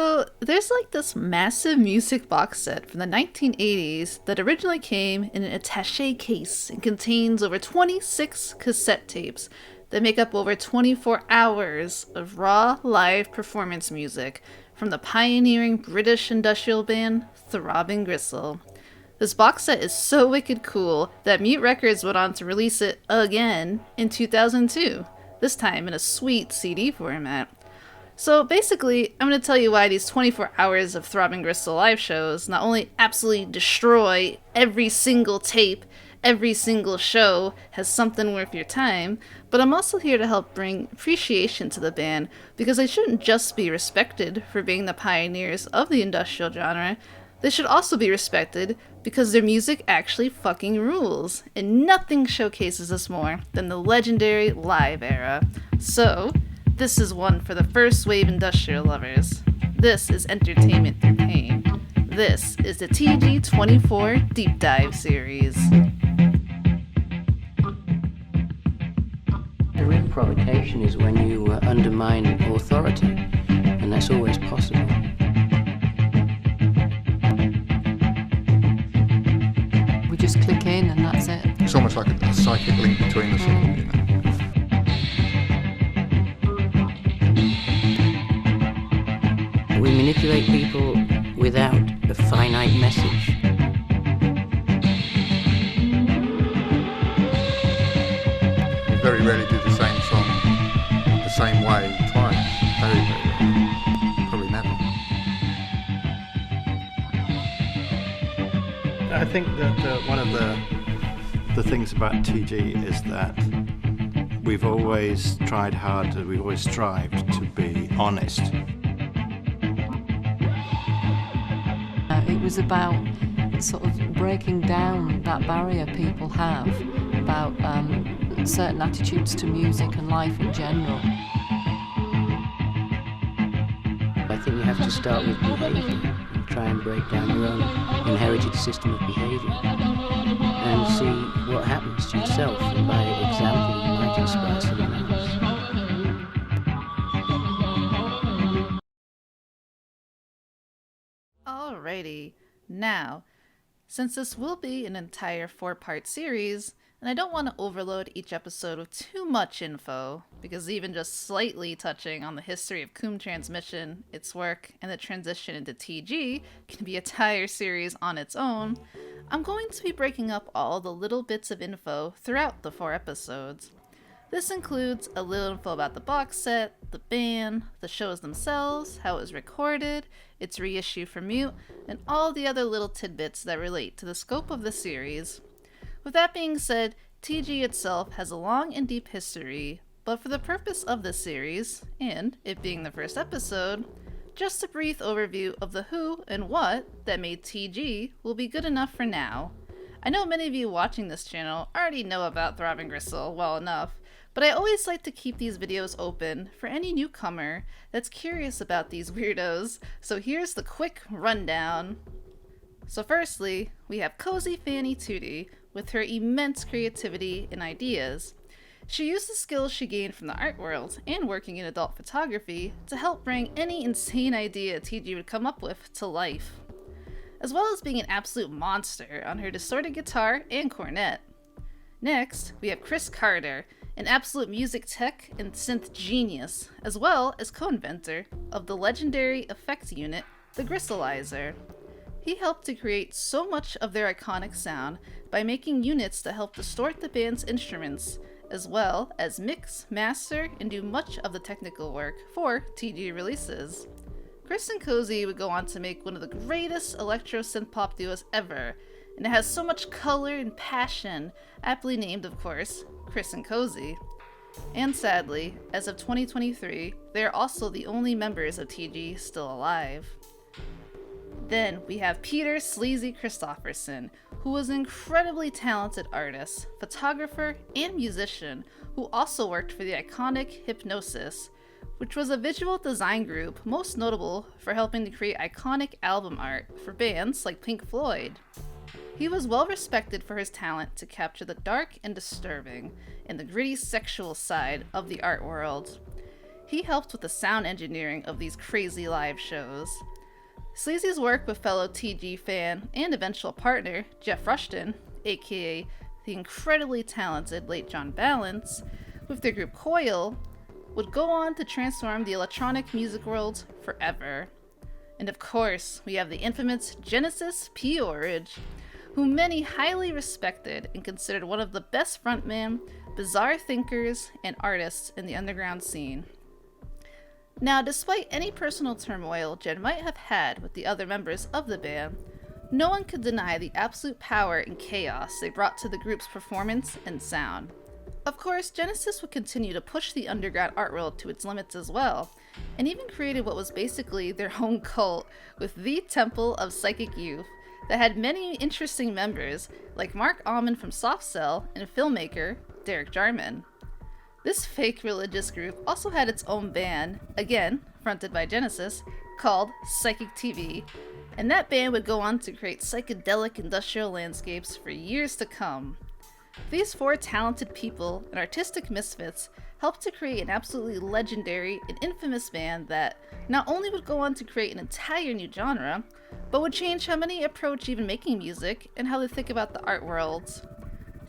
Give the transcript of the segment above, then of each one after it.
So there's like this massive music box set from the 1980s that originally came in an attaché case and contains over 26 cassette tapes that make up over 24 hours of raw live performance music from the pioneering British industrial band Throbbing Gristle. This box set is so wicked cool that Mute Records went on to release it again in 2002, this time in a sweet CD format. So basically, I'm going to tell you why these 24 hours of Throbbing Gristle live shows not only absolutely destroy every single tape, every single show has something worth your time, but I'm also here to help bring appreciation to the band because they shouldn't just be respected for being the pioneers of the industrial genre, they should also be respected because their music actually fucking rules, and nothing showcases this more than the legendary live era. So, this is one for the first wave industrial lovers. This is entertainment through pain. This is the TG24 Deep Dive series. The real provocation is when you undermine authority, and that's always possible. We just click in and that's it. It's almost like a psychic link between us all, you know. We manipulate people without a finite message. We very rarely do the same song the same way twice. Very, very rarely. Probably never. I think that one of the things about TG is that we've always tried hard, we've always strived to be honest. It was about sort of breaking down that barrier people have about certain attitudes to music and life in general. I think you have to start with behaviour and try and break down your own inherited system of behaviour and see what happens to yourself, and by example you might inspire someone else. Alrighty, now, since this will be an entire 4-part series, and I don't want to overload each episode with too much info, because even just slightly touching on the history of Coombe Transmission, its work, and the transition into TG can be an entire series on its own, I'm going to be breaking up all the little bits of info throughout the 4 episodes. This includes a little info about the box set, the band, the shows themselves, how it was recorded, its reissue for Mute, and all the other little tidbits that relate to the scope of the series. With that being said, TG itself has a long and deep history, but for the purpose of this series, and it being the first episode, just a brief overview of the who and what that made TG will be good enough for now. I know many of you watching this channel already know about Throbbing Gristle well enough, but I always like to keep these videos open for any newcomer that's curious about these weirdos, so here's the quick rundown. So firstly, we have Cozy Fanny Tootie with her immense creativity and ideas. She used the skills she gained from the art world and working in adult photography to help bring any insane idea TG would come up with to life, as well as being an absolute monster on her distorted guitar and cornet. Next, we have Chris Carter, an absolute music tech and synth genius, as well as co-inventor of the legendary effect unit, the Gristleizer. He helped to create so much of their iconic sound by making units that help distort the band's instruments, as well as mix, master, and do much of the technical work for TG releases. Chris and Cozy would go on to make one of the greatest electro synth pop duos ever, and it has so much color and passion, aptly named, of course, Chris and Cozy. And sadly, as of 2023, they are also the only members of TG still alive. Then we have Peter Sleazy Christofferson, who was an incredibly talented artist, photographer, and musician who also worked for the iconic Hypnosis, which was a visual design group most notable for helping to create iconic album art for bands like Pink Floyd. He was well respected for his talent to capture the dark and disturbing and the gritty sexual side of the art world. he helped with the sound engineering of these crazy live shows. Sleazy's work with fellow TG fan and eventual partner Jeff Rushton, aka the incredibly talented late John Balance, with their group Coil, would go on to transform the electronic music world forever. And of course, we have the infamous Genesis P-orridge, whom many highly respected and considered one of the best frontmen, bizarre thinkers, and artists in the underground scene. Now, despite any personal turmoil Jen might have had with the other members of the band, no one could deny the absolute power and chaos they brought to the group's performance and sound. Of course, Genesis would continue to push the underground art world to its limits as well, and even created what was basically their own cult with the Temple of Psychic Youth that had many interesting members like Mark Almond from Soft Cell and filmmaker Derek Jarman. This fake religious group also had its own band, again fronted by Genesis, called Psychic TV, and that band would go on to create psychedelic industrial landscapes for years to come. These four talented people and artistic misfits helped to create an absolutely legendary and infamous band that not only would go on to create an entire new genre, but would change how many approach even making music and how they think about the art world.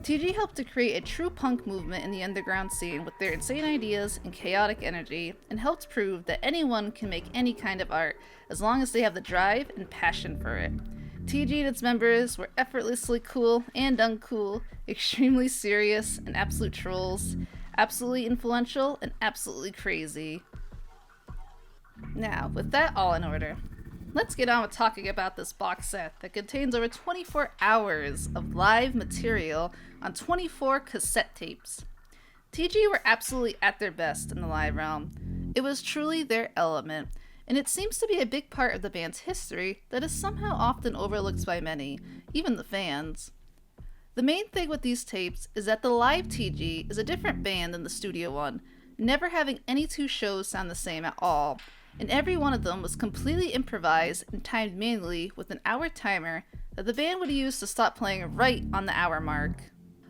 TG helped to create a true punk movement in the underground scene with their insane ideas and chaotic energy, and helped prove that anyone can make any kind of art as long as they have the drive and passion for it. TG and its members were effortlessly cool and uncool, extremely serious and absolute trolls, absolutely influential and absolutely crazy. Now, with that all in order, let's get on with talking about this box set that contains over 24 hours of live material on 24 cassette tapes. TG were absolutely at their best in the live realm. It was truly their element, and it seems to be a big part of the band's history that is somehow often overlooked by many, even the fans. The main thing with these tapes is that the live TG is a different band than the studio one, never having any two shows sound the same at all, and every one of them was completely improvised and timed manually with an hour timer that the band would use to stop playing right on the hour mark.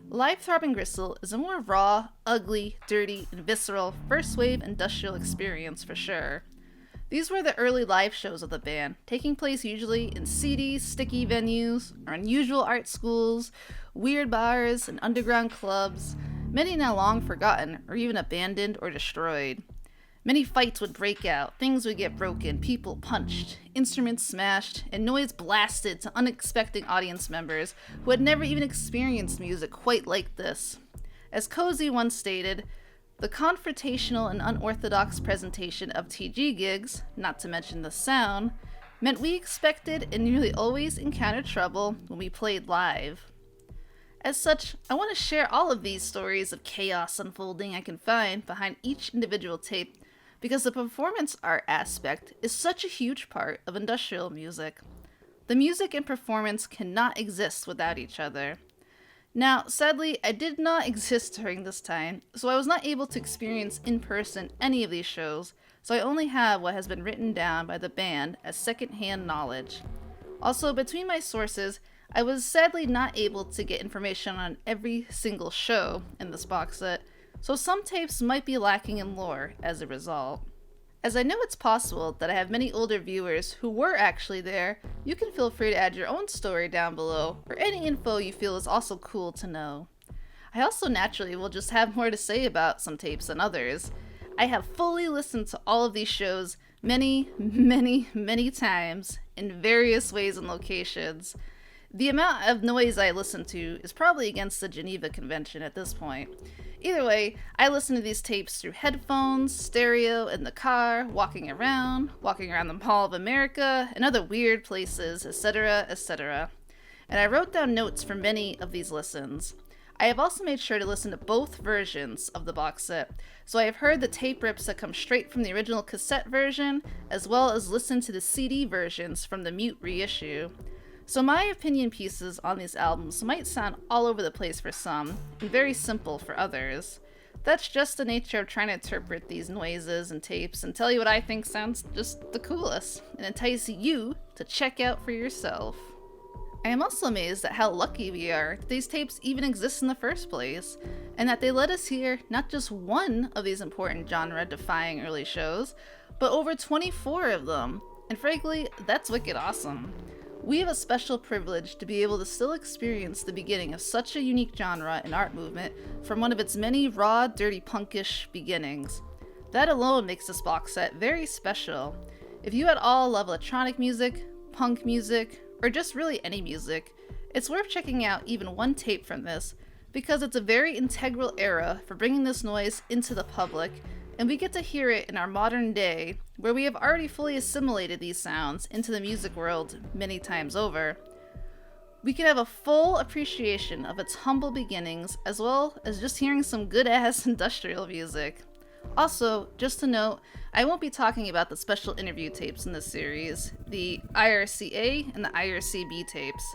Live Throbbing Gristle is a more raw, ugly, dirty, and visceral first-wave industrial experience for sure. These were the early live shows of the band, taking place usually in seedy, sticky venues, or unusual art schools, weird bars, and underground clubs, many now long forgotten or even abandoned or destroyed. Many fights would break out, things would get broken, people punched, instruments smashed, and noise blasted to unexpected audience members who had never even experienced music quite like this. As Cozy once stated, the confrontational and unorthodox presentation of TG gigs, not to mention the sound, meant we expected and nearly always encountered trouble when we played live. As such, I want to share all of these stories of chaos unfolding I can find behind each individual tape, because the performance art aspect is such a huge part of industrial music. The music and performance cannot exist without each other. Now, sadly, I did not exist during this time, so I was not able to experience in person any of these shows, so I only have what has been written down by the band as second-hand knowledge. Also, between my sources, I was sadly not able to get information on every single show in this box set, so some tapes might be lacking in lore as a result. As I know it's possible that I have many older viewers who were actually there, you can feel free to add your own story down below, or any info you feel is also cool to know. I also naturally will just have more to say about some tapes than others. I have fully listened to all of these shows many times in various ways and locations. The amount of noise I listen to is probably against the Geneva Convention at this point. Either way, I listen to these tapes through headphones, stereo, in the car, walking around the Mall of America, and other weird places, etc., etc. And I wrote down notes for many of these listens. I have also made sure to listen to both versions of the box set, so I have heard the tape rips that come straight from the original cassette version, as well as listened to the CD versions from the Mute reissue. So my opinion pieces on these albums might sound all over the place for some, and very simple for others. That's just the nature of trying to interpret these noises and tapes and tell you what I think sounds just the coolest, and entice you to check out for yourself. I am also amazed at how lucky we are that these tapes even exist in the first place, and that they let us hear not just one of these important genre-defying early shows, but over 24 of them. And frankly, that's wicked awesome. We have a special privilege to be able to still experience the beginning of such a unique genre and art movement from one of its many raw, dirty, punkish beginnings. That alone makes this box set very special. If you at all love electronic music, punk music, or just really any music, it's worth checking out even one tape from this, because it's a very integral era for bringing this noise into the public, and we get to hear it in our modern day, where we have already fully assimilated these sounds into the music world many times over. We can have a full appreciation of its humble beginnings, as well as just hearing some good-ass industrial music. Also, just to note, I won't be talking about the special interview tapes in this series, the IRC-A and the IRC-B tapes,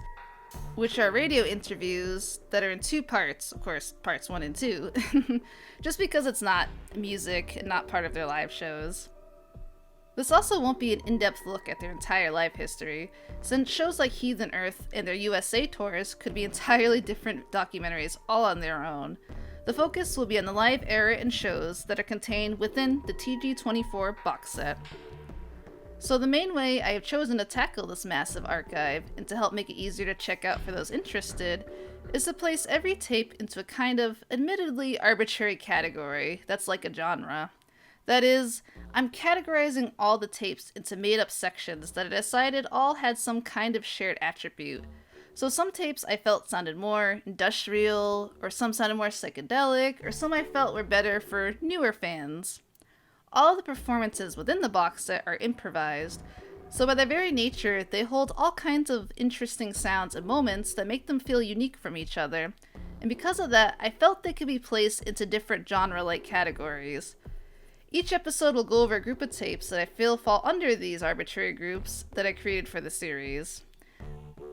which are radio interviews that are in two parts, of course, parts 1 and 2, just because it's not music and not part of their live shows. This also won't be an in-depth look at their entire life history, since shows like Heathen Earth and their USA tours could be entirely different documentaries all on their own. The focus will be on the live era and shows that are contained within the TG24 box set. So the main way I have chosen to tackle this massive archive, and to help make it easier to check out for those interested, is to place every tape into a kind of admittedly arbitrary category that's like a genre. That is, I'm categorizing all the tapes into made-up sections that I decided all had some kind of shared attribute. So some tapes I felt sounded more industrial, or some sounded more psychedelic, or some I felt were better for newer fans. All the performances within the box set are improvised, so by their very nature, they hold all kinds of interesting sounds and moments that make them feel unique from each other, and because of that, I felt they could be placed into different genre-like categories. Each episode will go over a group of tapes that I feel fall under these arbitrary groups that I created for the series.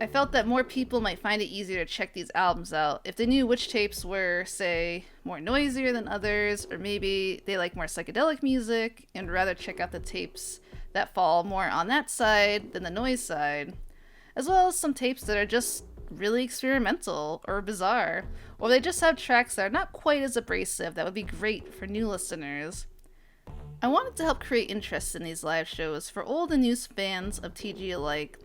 I felt that more people might find it easier to check these albums out if they knew which tapes were, say, more noisier than others, or maybe they like more psychedelic music and rather check out the tapes that fall more on that side than the noise side, as well as some tapes that are just really experimental or bizarre, or they just have tracks that are not quite as abrasive that would be great for new listeners. I wanted to help create interest in these live shows for old and new fans of TG alike.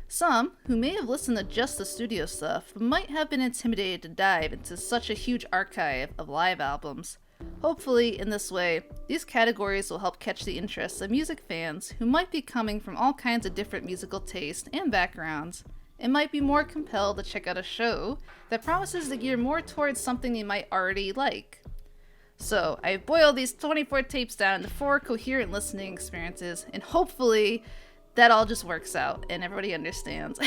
Some, who may have listened to just the studio stuff, might have been intimidated to dive into such a huge archive of live albums. Hopefully, in this way, these categories will help catch the interest of music fans who might be coming from all kinds of different musical tastes and backgrounds, and might be more compelled to check out a show that promises to gear more towards something they might already like. So, I've boiled these 24 tapes down into 4 coherent listening experiences, and hopefully that all just works out and everybody understands.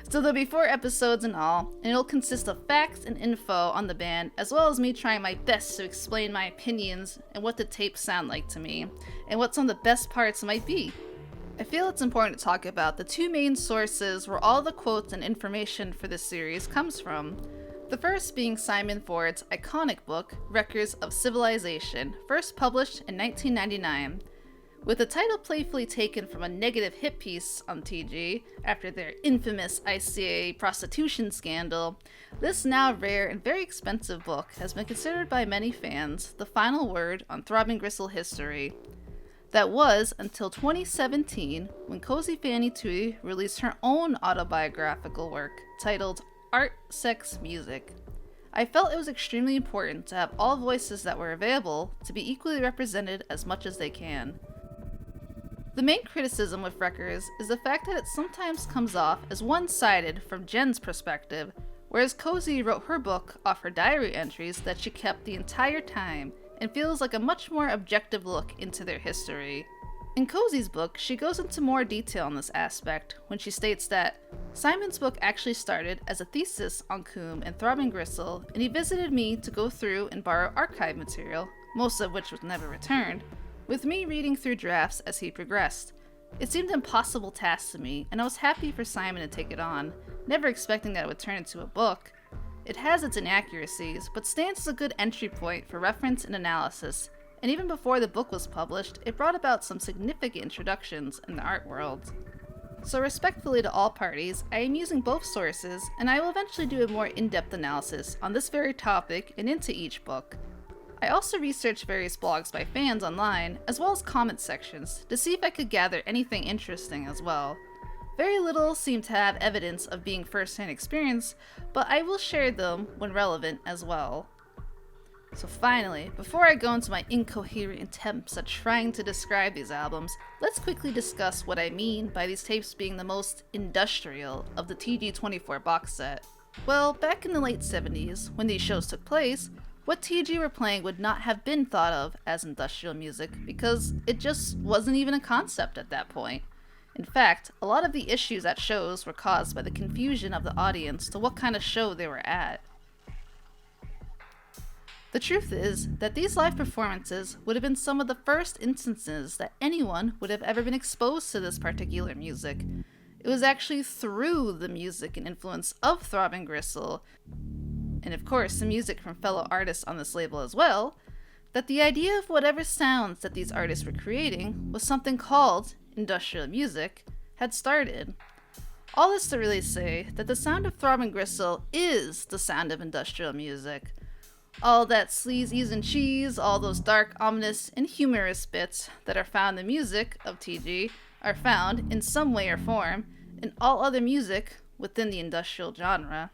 So there'll be 4 episodes in all, and it'll consist of facts and info on the band, as well as me trying my best to explain my opinions and what the tapes sound like to me, and what some of the best parts might be. I feel it's important to talk about the 2 main sources where all the quotes and information for this series comes from. The first being Simon Ford's iconic book, Records of Civilization, first published in 1999. With the title playfully taken from a negative hit piece on TG after their infamous ICA prostitution scandal, this now rare and very expensive book has been considered by many fans the final word on Throbbing Gristle history. That was until 2017, when Cozy Fanny Tui released her own autobiographical work titled Art, Sex, Music. I felt it was extremely important to have all voices that were available to be equally represented as much as they can. The main criticism with Records is the fact that it sometimes comes off as one-sided from Jen's perspective, whereas Cozy wrote her book off her diary entries that she kept the entire time and feels like a much more objective look into their history. In Cozy's book, she goes into more detail on this aspect when she states that Simon's book actually started as a thesis on Coombe and Throbbing Gristle, and he visited me to go through and borrow archive material, most of which was never returned, with me reading through drafts as he progressed. It seemed an impossible task to me, and I was happy for Simon to take it on, never expecting that it would turn into a book. It has its inaccuracies, but stands as a good entry point for reference and analysis, and even before the book was published, it brought about some significant introductions in the art world. So respectfully to all parties, I am using both sources, and I will eventually do a more in-depth analysis on this very topic and into each book. I also researched various blogs by fans online, as well as comment sections, to see if I could gather anything interesting as well. Very little seemed to have evidence of being first-hand experience, but I will share them when relevant as well. So finally, before I go into my incoherent attempts at trying to describe these albums, let's quickly discuss what I mean by these tapes being the most industrial of the TG24 box set. Well, back in the late 70s, when these shows took place, what TG were playing would not have been thought of as industrial music because it just wasn't even a concept at that point. In fact, a lot of the issues at shows were caused by the confusion of the audience to what kind of show they were at. The truth is that these live performances would have been some of the first instances that anyone would have ever been exposed to this particular music. It was actually through the music and influence of Throbbing Gristle, and of course the music from fellow artists on this label as well, that the idea of whatever sounds that these artists were creating was something called industrial music had started. All this to really say that the sound of Throbbing Gristle is the sound of industrial music. All that sleaze and cheese, all those dark, ominous, and humorous bits that are found in the music of TG are found, in some way or form, in all other music within the industrial genre.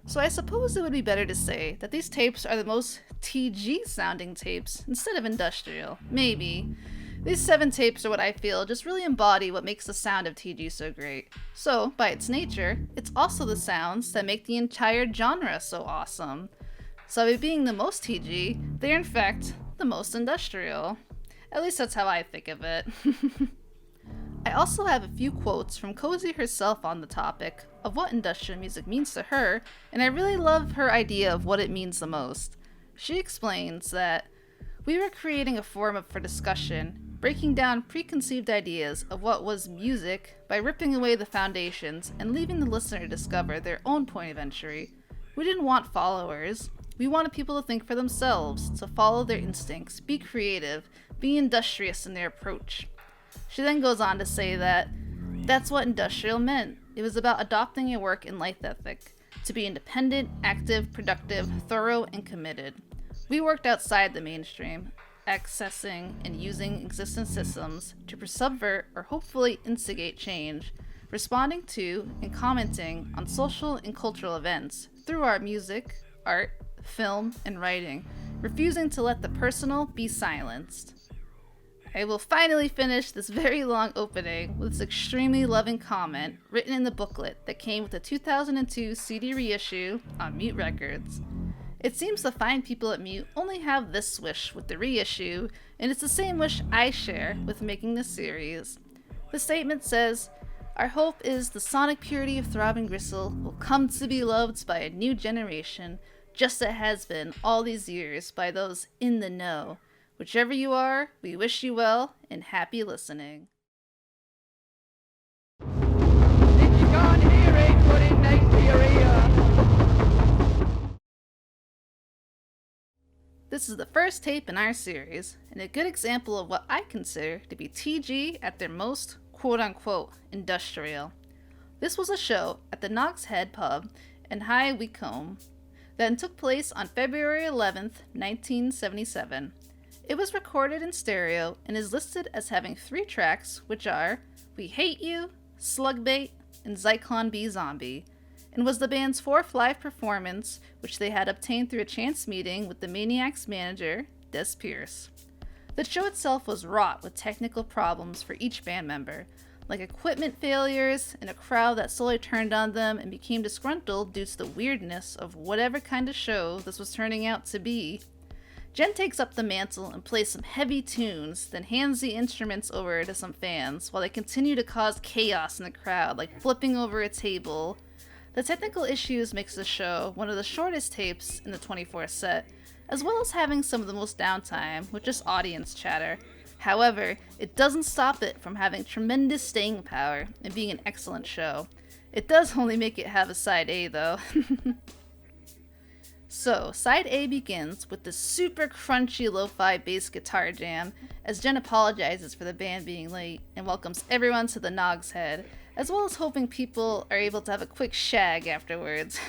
So I suppose it would be better to say that these tapes are the most TG sounding tapes instead of industrial. Maybe. These 7 tapes are what I feel just really embody what makes the sound of TG so great. So, by its nature, it's also the sounds that make the entire genre so awesome. So by being the most TG, they're in fact the most industrial. At least that's how I think of it. I also have a few quotes from Cozy herself on the topic of what industrial music means to her, and I really love her idea of what it means the most. She explains that we were creating a forum for discussion, breaking down preconceived ideas of what was music by ripping away the foundations and leaving the listener discover their own point of entry. We didn't want followers. We wanted people to think for themselves, to follow their instincts, be creative, be industrious in their approach. She then goes on to say that that's what industrial meant. It was about adopting a work and life ethic, to be independent, active, productive, thorough, and committed. We worked outside the mainstream, accessing and using existing systems to subvert or hopefully instigate change, responding to and commenting on social and cultural events through our music, art, film, and writing, refusing to let the personal be silenced. I will finally finish this very long opening with this extremely loving comment written in the booklet that came with the 2002 CD reissue on Mute Records. It seems the fine people at Mute only have this wish with the reissue, and it's the same wish I share with making this series. The statement says, "Our hope is the sonic purity of Throbbing Gristle will come to be loved by a new generation, just as it has been all these years by those in the know. Whichever you are, we wish you well and happy listening." If you can't hear it, put it next to your ear. This is the first tape in our series, and a good example of what I consider to be TG at their most quote-unquote industrial. This was a show at the Knock's Head Pub in High Wycombe that took place on February 11th, 1977. It was recorded in stereo and is listed as having 3 tracks, which are We Hate You, Slugbait, and Zyklon B Zombie, and was the band's 4th live performance, which they had obtained through a chance meeting with the Maniacs manager, Des Pierce. The show itself was wrought with technical problems for each band member, like equipment failures and a crowd that slowly turned on them and became disgruntled due to the weirdness of whatever kind of show this was turning out to be. Jen takes up the mantle and plays some heavy tunes, then hands the instruments over to some fans while they continue to cause chaos in the crowd, like flipping over a table. The technical issues makes the show one of the shortest tapes in the 24 set, as well as having some of the most downtime with just audience chatter. However, it doesn't stop it from having tremendous staying power and being an excellent show. It does only make it have a side A though. So, side A begins with this super crunchy lo-fi bass guitar jam as Jen apologizes for the band being late and welcomes everyone to the Nog's Head, as well as hoping people are able to have a quick shag afterwards.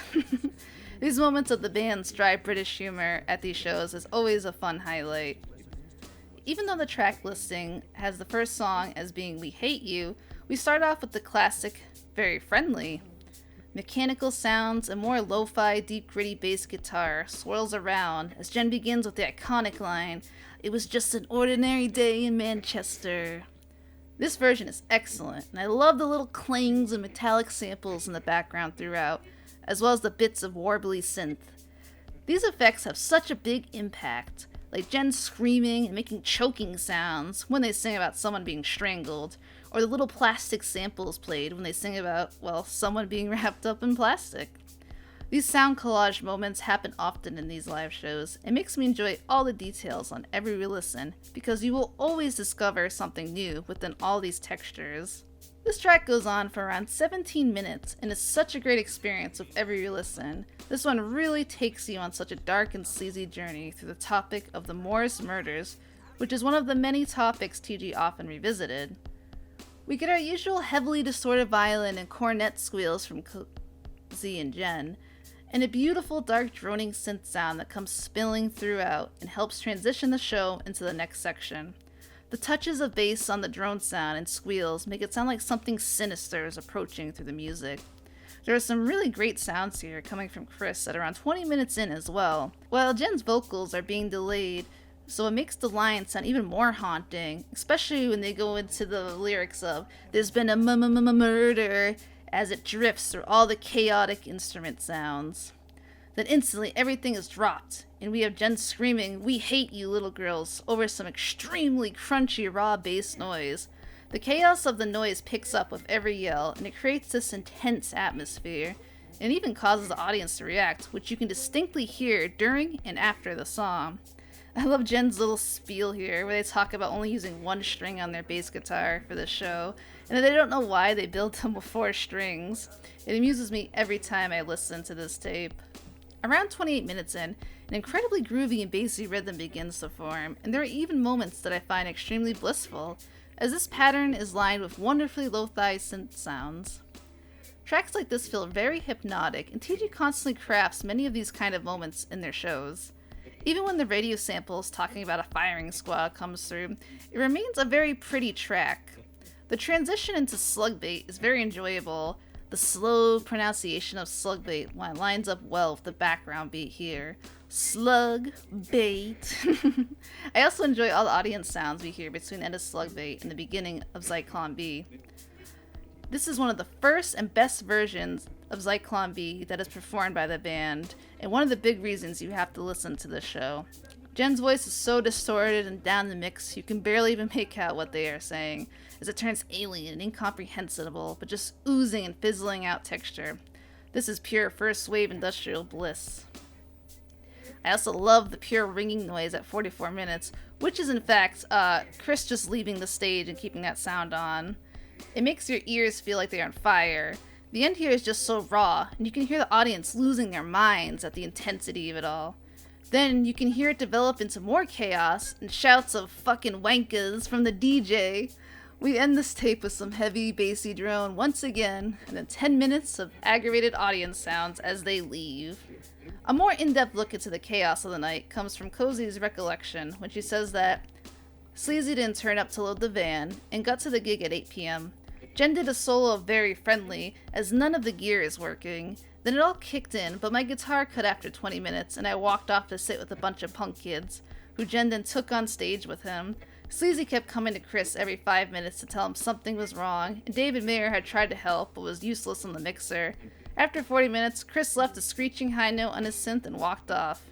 These moments of the band's dry British humor at these shows is always a fun highlight. Even though the track listing has the first song as being We Hate You, we start off with the classic Very Friendly. Mechanical sounds and more lo-fi, deep gritty bass guitar swirls around as Jen begins with the iconic line, "It was just an ordinary day in Manchester." This version is excellent, and I love the little clings and metallic samples in the background throughout, as well as the bits of warbly synth. These effects have such a big impact, like Jen screaming and making choking sounds when they sing about someone being strangled, or the little plastic samples played when they sing about, well, someone being wrapped up in plastic. These sound collage moments happen often in these live shows. It makes me enjoy all the details on every re-listen, because you will always discover something new within all these textures. This track goes on for around 17 minutes and is such a great experience with every re-listen. This one really takes you on such a dark and sleazy journey through the topic of the Morris murders, which is one of the many topics TG often revisited. We get our usual heavily distorted violin and cornet squeals from Cozy and Jen, and a beautiful dark droning synth sound that comes spilling throughout and helps transition the show into the next section. The touches of bass on the drone sound and squeals make it sound like something sinister is approaching through the music. There are some really great sounds here coming from Chris at around 20 minutes in as well, while Jen's vocals are being delayed, so it makes the line sound even more haunting, especially when they go into the lyrics of "There's been a murder" as it drifts through all the chaotic instrument sounds. Then instantly everything is dropped, and we have Jen screaming, "We hate you, little girls," over some extremely crunchy raw bass noise. The chaos of the noise picks up with every yell, and it creates this intense atmosphere, and even causes the audience to react, which you can distinctly hear during and after the song. I love Jen's little spiel here, where they talk about only using one string on their bass guitar for the show, and that they don't know why they built them with 4 strings. It amuses me every time I listen to this tape. Around 28 minutes in, an incredibly groovy and bassy rhythm begins to form, and there are even moments that I find extremely blissful, as this pattern is lined with wonderfully lo-fi synth sounds. Tracks like this feel very hypnotic, and TG constantly crafts many of these kind of moments in their shows. Even when the radio samples talking about a firing squad comes through, it remains a very pretty track. The transition into Slugbait is very enjoyable. The slow pronunciation of Slugbait lines up well with the background beat here. Slug bait. I also enjoy all the audience sounds we hear between the end of Slugbait and the beginning of Zyklon B. This is one of the first and best versions of Zyklon B that is performed by the band, and one of the big reasons you have to listen to this show. Jen's voice is so distorted and down the mix you can barely even make out what they are saying, as it turns alien and incomprehensible, but just oozing and fizzling out texture. This is pure first wave industrial bliss. I also love the pure ringing noise at 44 minutes, which is in fact Chris just leaving the stage and keeping that sound on. It makes your ears feel like they're on fire. The end here is just so raw, and you can hear the audience losing their minds at the intensity of it all. Then you can hear it develop into more chaos and shouts of "fucking wankers" from the DJ. We end this tape with some heavy bassy drone once again, and then 10 minutes of aggravated audience sounds as they leave. A more in-depth look into the chaos of the night comes from Cozy's recollection when she says that Sleazy didn't turn up to load the van and got to the gig at 8 p.m. Jen did a solo of Very Friendly as none of the gear is working. Then it all kicked in, but my guitar cut after 20 minutes and I walked off to sit with a bunch of punk kids, who Jen then took on stage with him. Sleazy kept coming to Chris every 5 minutes to tell him something was wrong, and David Mayer had tried to help but was useless on the mixer. After 40 minutes, Chris left a screeching high note on his synth and walked off.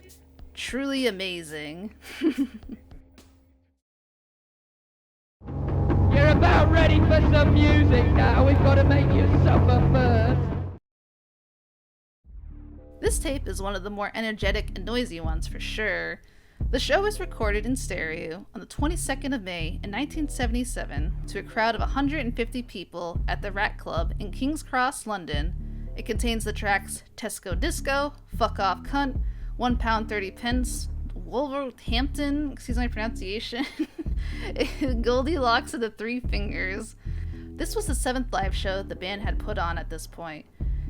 Truly amazing. You're about ready for some music now. We've got to make you suffer first. This tape is one of the more energetic and noisy ones for sure. The show was recorded in stereo on the 22nd of May in 1977 to a crowd of 150 people at the Rat Club in King's Cross, London. It contains the tracks Tesco Disco, Fuck Off Cunt, £1 30 Wolverhampton, excuse my pronunciation, Goldilocks of the Three Fingers. This was the 7th live show the band had put on at this point.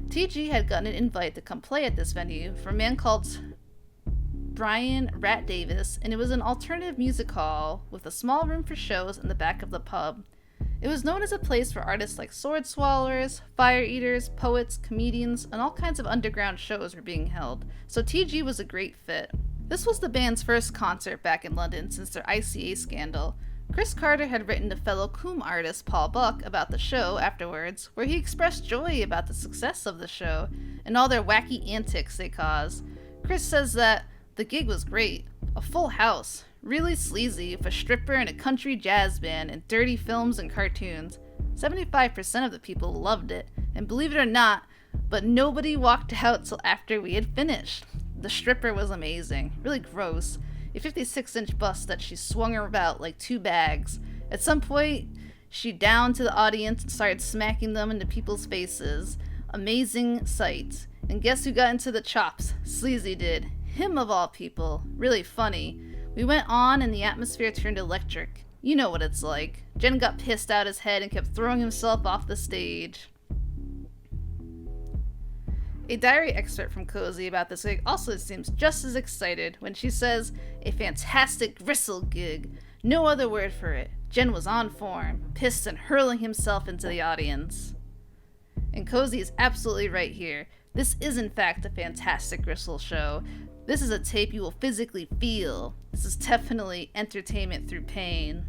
TG had gotten an invite to come play at this venue from a man called Brian Rat Davis, and it was an alternative music hall with a small room for shows in the back of the pub. It was known as a place for artists like sword swallowers, fire eaters, poets, comedians, and all kinds of underground shows were being held, so TG was a great fit. This was the band's first concert back in London since their ICA scandal. Chris Carter had written to fellow Coombe artist Paul Buck about the show afterwards, where he expressed joy about the success of the show and all their wacky antics they caused. Chris says that the gig was great, a full house, really sleazy with a stripper and a country jazz band and dirty films and cartoons. 75% of the people loved it, and believe it or not, but nobody walked out till after we had finished. The stripper was amazing, really gross. A 56-inch bust that she swung about like 2 bags. At some point, she downed to the audience and started smacking them into people's faces. Amazing sight. And guess who got into the chops? Sleazy did. Him of all people. Really funny. We went on and the atmosphere turned electric. You know what it's like. Jen got pissed out his head and kept throwing himself off the stage. A diary excerpt from Cozy about this gig also seems just as excited when she says, "A fantastic gristle gig. No other word for it. Jen was on form, pissed and hurling himself into the audience." And Cozy is absolutely right here. This is in fact a fantastic gristle show. This is a tape you will physically feel. This is definitely entertainment through pain.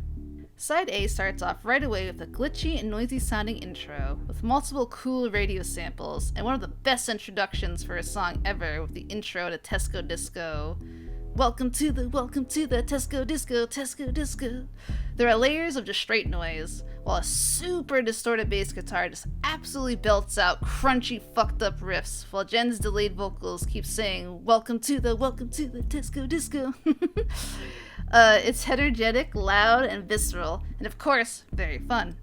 Side A starts off right away with a glitchy and noisy sounding intro, with multiple cool radio samples, and one of the best introductions for a song ever with the intro to Tesco Disco. Welcome to the Tesco Disco, Tesco Disco. There are layers of just straight noise, while a super distorted bass guitar just absolutely belts out crunchy fucked up riffs, while Jen's delayed vocals keep saying, welcome to the Tesco Disco. It's heterogenetic, loud, and visceral, and of course, very fun.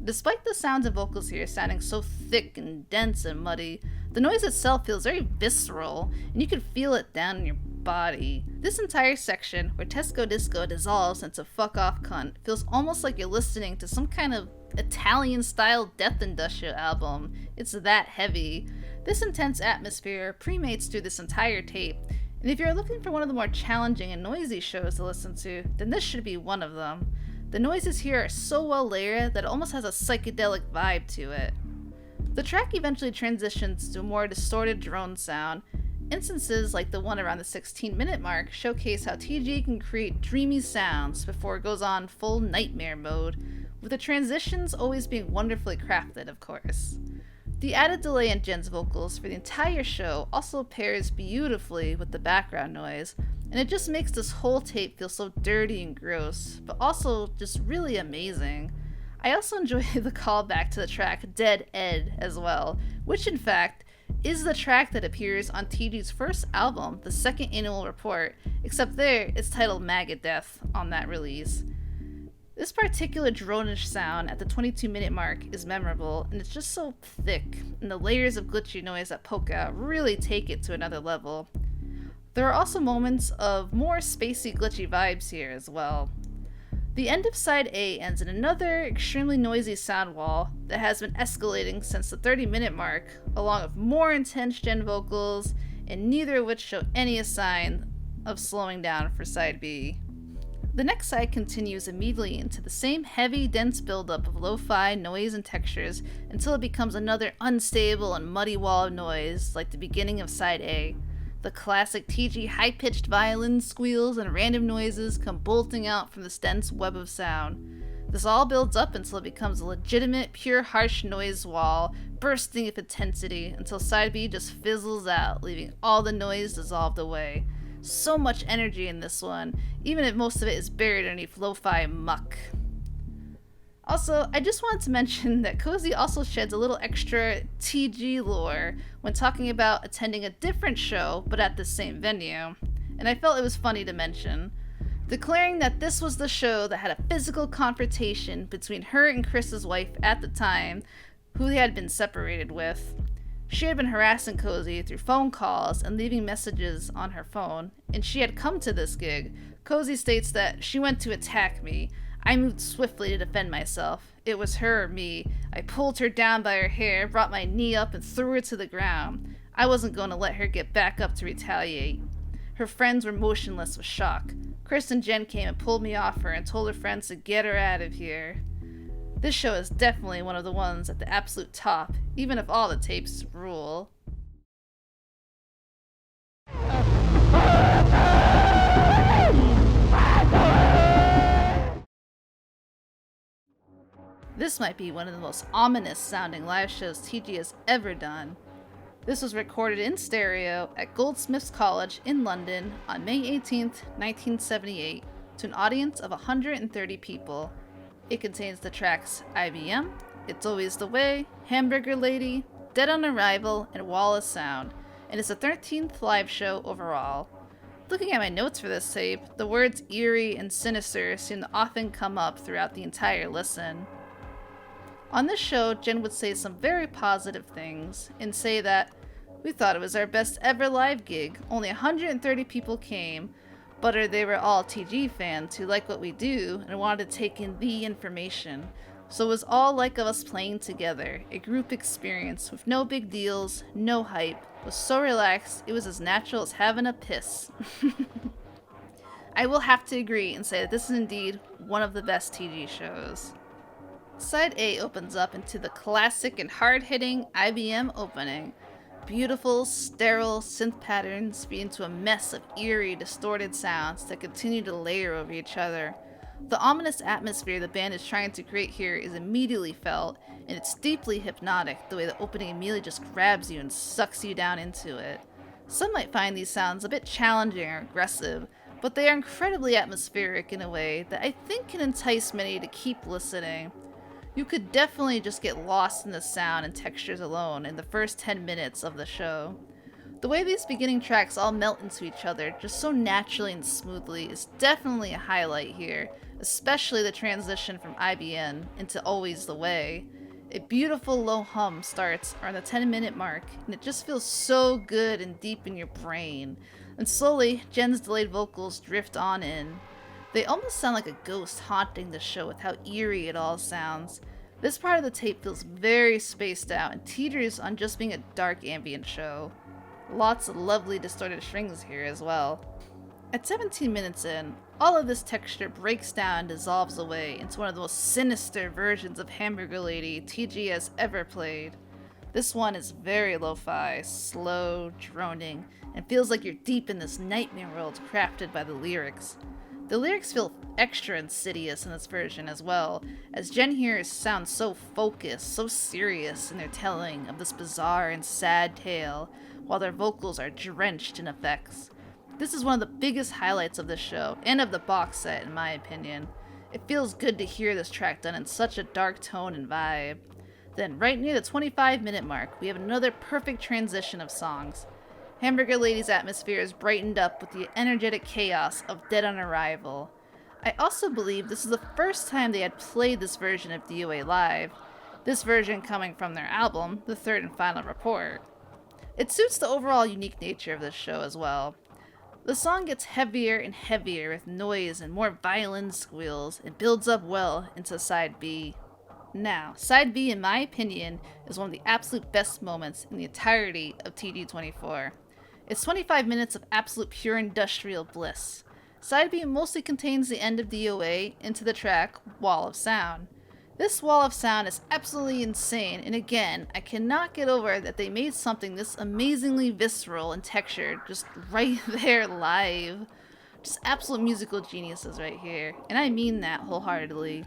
Despite the sounds and vocals here sounding so thick and dense and muddy, the noise itself feels very visceral, and you can feel it down in your body. This entire section, where Tesco Disco dissolves into fuck off cunt, feels almost like you're listening to some kind of Italian-style death industrial album. It's that heavy. This intense atmosphere permeates through this entire tape, and if you're looking for one of the more challenging and noisy shows to listen to, then this should be one of them. The noises here are so well layered that it almost has a psychedelic vibe to it. The track eventually transitions to a more distorted drone sound. Instances like the one around the 16-minute mark showcase how TG can create dreamy sounds before it goes on full nightmare mode, with the transitions always being wonderfully crafted, of course. The added delay in Jen's vocals for the entire show also pairs beautifully with the background noise, and it just makes this whole tape feel so dirty and gross, but also just really amazing. I also enjoy the callback to the track Dead Ed as well, which in fact is the track that appears on TG's first album, The Second Annual Report, except there it's titled Maggot Death on that release. This particular drone-ish sound at the 22-minute mark is memorable, and it's just so thick, and the layers of glitchy noise that poke out really take it to another level. There are also moments of more spacey glitchy vibes here as well. The end of side A ends in another extremely noisy sound wall that has been escalating since the 30-minute mark, along with more intense Jen vocals, and neither of which show any sign of slowing down for side B. The next side continues immediately into the same heavy, dense buildup of lo-fi noise and textures until it becomes another unstable and muddy wall of noise like the beginning of side A. The classic TG high-pitched violin squeals and random noises come bolting out from this dense web of sound. This all builds up until it becomes a legitimate, pure harsh noise wall, bursting with intensity until side B just fizzles out, leaving all the noise dissolved away. So much energy in this one, even if most of it is buried underneath lo-fi muck. Also, I just wanted to mention that Cozy also sheds a little extra TG lore when talking about attending a different show but at the same venue, and I felt it was funny to mention, declaring that this was the show that had a physical confrontation between her and Chris's wife at the time, who they had been separated with. She had been harassing Cozy through phone calls and leaving messages on her phone, and she had come to this gig. Cozy states that she went to attack me. I moved swiftly to defend myself. It was her or me. I pulled her down by her hair, brought my knee up, and threw her to the ground. I wasn't going to let her get back up to retaliate. Her friends were motionless with shock. Chris and Jen came and pulled me off her and told her friends to get her out of here. This show is definitely one of the ones at the absolute top, even if all the tapes rule. This might be one of the most ominous sounding live shows TG has ever done. This was recorded in stereo at Goldsmiths College in London on May 18th, 1978, to an audience of 130 people. It contains the tracks IBM, It's Always the Way, Hamburger Lady, Dead on Arrival, and Wall of Sound, and it's the 13th live show overall. Looking at my notes for this tape, the words eerie and sinister seem to often come up throughout the entire listen. On this show, Jen would say some very positive things and say that, "We thought it was our best ever live gig. Only 130 people came, but they were all TG fans who like what we do and wanted to take in the information. So it was all like us playing together, a group experience with no big deals, no hype. It was so relaxed, it was as natural as having a piss." I will have to agree and say that this is indeed one of the best TG shows. Side A opens up into the classic and hard-hitting IBM opening. Beautiful, sterile synth patterns feed into a mess of eerie, distorted sounds that continue to layer over each other. The ominous atmosphere the band is trying to create here is immediately felt, and it's deeply hypnotic the way the opening immediately just grabs you and sucks you down into it. Some might find these sounds a bit challenging or aggressive, but they are incredibly atmospheric in a way that I think can entice many to keep listening. You could definitely just get lost in the sound and textures alone in the first 10 minutes of the show. The way these beginning tracks all melt into each other just so naturally and smoothly is definitely a highlight here, especially the transition from IBN into Always the Way. A beautiful low hum starts around the 10-minute mark, and it just feels so good and deep in your brain. And slowly, Jen's delayed vocals drift on in. They almost sound like a ghost haunting the show with how eerie it all sounds. This part of the tape feels very spaced out and teeters on just being a dark ambient show. Lots of lovely distorted strings here as well. At 17 minutes in, all of this texture breaks down and dissolves away into one of the most sinister versions of Hamburger Lady TG has ever played. This one is very lo-fi, slow, droning, and feels like you're deep in this nightmare world crafted by the lyrics. The lyrics feel extra insidious in this version as well, as Jen here sounds so focused, so serious in their telling of this bizarre and sad tale, while their vocals are drenched in effects. This is one of the biggest highlights of the show, and of the box set in my opinion. It feels good to hear this track done in such a dark tone and vibe. Then, right near the 25-minute mark, we have another perfect transition of songs. Hamburger Lady's atmosphere is brightened up with the energetic chaos of Dead on Arrival. I also believe this is the first time they had played this version of DOA live, this version coming from their album, The Third and Final Report. It suits the overall unique nature of this show as well. The song gets heavier and heavier with noise and more violin squeals and builds up well into Side B. Now, Side B, in my opinion, is one of the absolute best moments in the entirety of TG24. It's 25 minutes of absolute pure industrial bliss. Side B mostly contains the end of DOA into the track Wall of Sound. This wall of sound is absolutely insane, and again, I cannot get over that they made something this amazingly visceral and textured just right there live. Just absolute musical geniuses right here, and I mean that wholeheartedly.